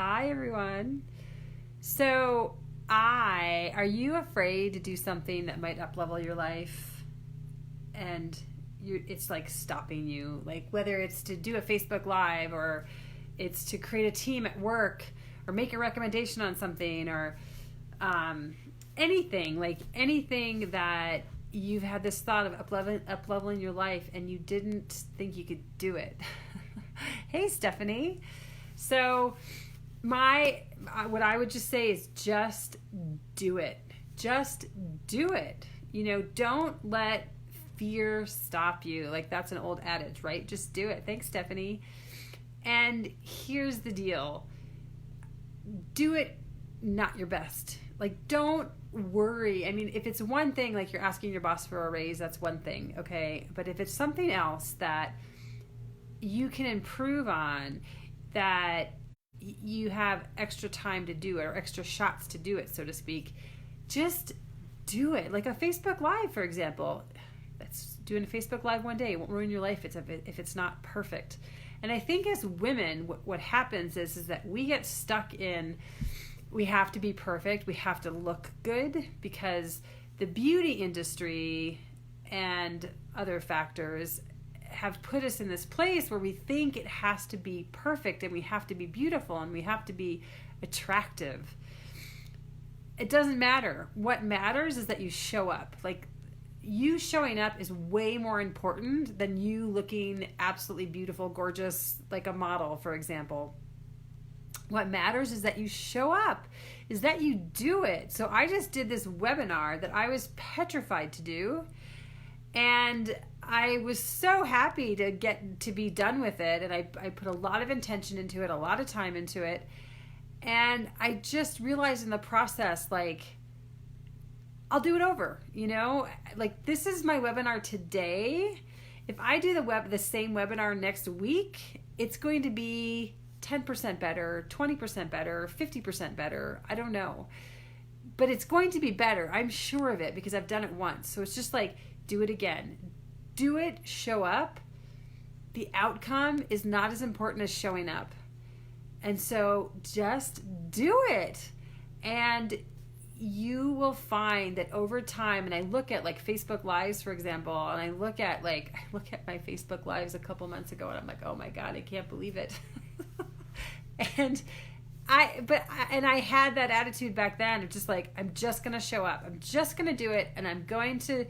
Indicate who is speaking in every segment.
Speaker 1: Hi, everyone. Are you afraid to do something that might uplevel your life and it's like stopping you? Like whether it's to do a Facebook Live or it's to create a team at work or make a recommendation on something or anything that you've had this thought of upleveling your life and you didn't think you could do it. Hey, Stephanie. So what I would just say is just do it. Just do it. Don't let fear stop you. Like that's an old adage, right? Just do it. Thanks, Stephanie. And here's the deal. Do it not your best. Like don't worry. I mean, if it's one thing, like you're asking your boss for a raise, that's one thing, okay? But if it's something else that you can improve on, that you have extra time to do it or extra shots to do it, so to speak, just do it. Like a Facebook Live, for example. That's doing a Facebook Live one day. It won't ruin your life if it's not perfect. And I think as women, what happens is that we get stuck in, we have to be perfect, we have to look good, because the beauty industry and other factors have put us in this place where we think it has to be perfect and we have to be beautiful and we have to be attractive. It doesn't matter. What matters is that you show up. Like you showing up is way more important than you looking absolutely beautiful, gorgeous, like a model, for example. What matters is that you show up, is that you do it. So I just did this webinar that I was petrified to do. And I was so happy to get to be done with it. And I put a lot of intention into it, a lot of time into it. And I just realized in the process, like, I'll do it over, like this is my webinar today. If I do the same webinar next week, it's going to be 10% better, 20% better, 50% better. I don't know, but it's going to be better. I'm sure of it because I've done it once. So it's just like, do it again. Do it, show up. The outcome is not as important as showing up. And so just do it. And you will find that over time, and I look at like Facebook Lives, for example, and I look at my Facebook Lives a couple months ago and I'm like, oh my God, I can't believe it. and I had that attitude back then of just like, I'm just going to show up. I'm just going to do it. And I'm going to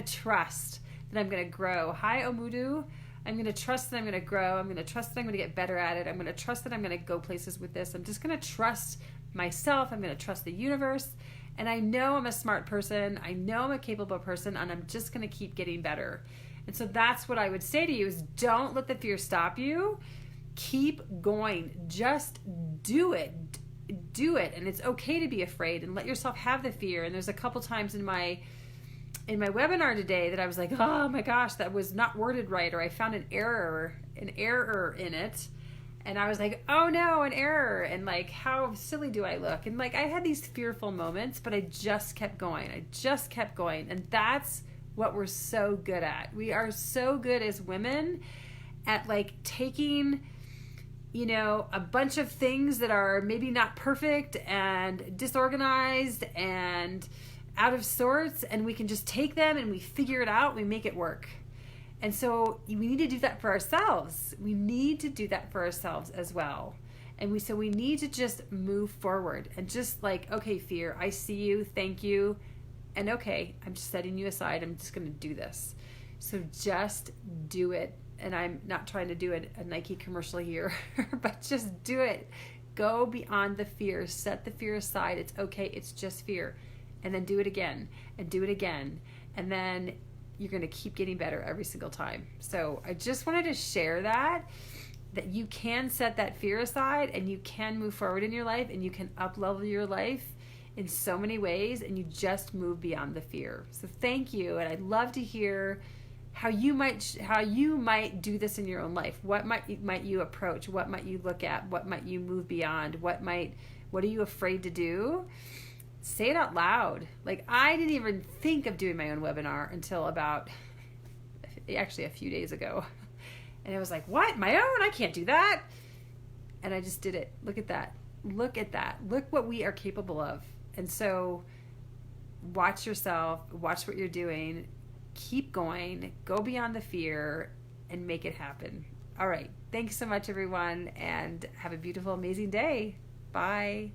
Speaker 1: trust that I'm going to grow. Hi, Omudu. I'm going to trust that I'm going to grow. I'm going to trust that I'm going to get better at it. I'm going to trust that I'm going to go places with this. I'm just going to trust myself. I'm going to trust the universe. And I know I'm a smart person. I know I'm a capable person, and I'm just going to keep getting better. And so that's what I would say to you is don't let the fear stop you. Keep going. Just do it. Do it. And it's okay to be afraid and let yourself have the fear. And there's a couple times in my webinar today that I was like, oh my gosh, that was not worded right, or I found an error in it. And I was like, oh no, an error. And like, how silly do I look? And like, I had these fearful moments, but I just kept going. And that's what we're so good at. We are so good as women at like taking, a bunch of things that are maybe not perfect and disorganized and out of sorts, and we can just take them and we figure it out, we make it work. And so we need to do that for ourselves. We need to do that for ourselves as well. And we need to just move forward and just like, okay, fear, I see you, thank you. And okay, I'm just setting you aside. I'm just going to do this. So just do it. And I'm not trying to do a Nike commercial here, but just do it. Go beyond the fear. Set the fear aside. It's okay. It's just fear. And then do it again and do it again. And then you're going to keep getting better every single time. So I just wanted to share that you can set that fear aside and you can move forward in your life and you can up-level your life in so many ways, and you just move beyond the fear. So thank you. And I'd love to hear how you might do this in your own life. What might you approach? What might you look at? What might you move beyond? What are you afraid to do? Say it out loud. Like, I didn't even think of doing my own webinar until about actually a few days ago. And I was like, what? My own? I can't do that. and I just did it. Look at that. Look at that. Look what we are capable of. And so watch yourself, watch what you're doing, keep going, go beyond the fear, and make it happen. All right. Thanks so much, everyone, and have a beautiful, amazing day. Bye.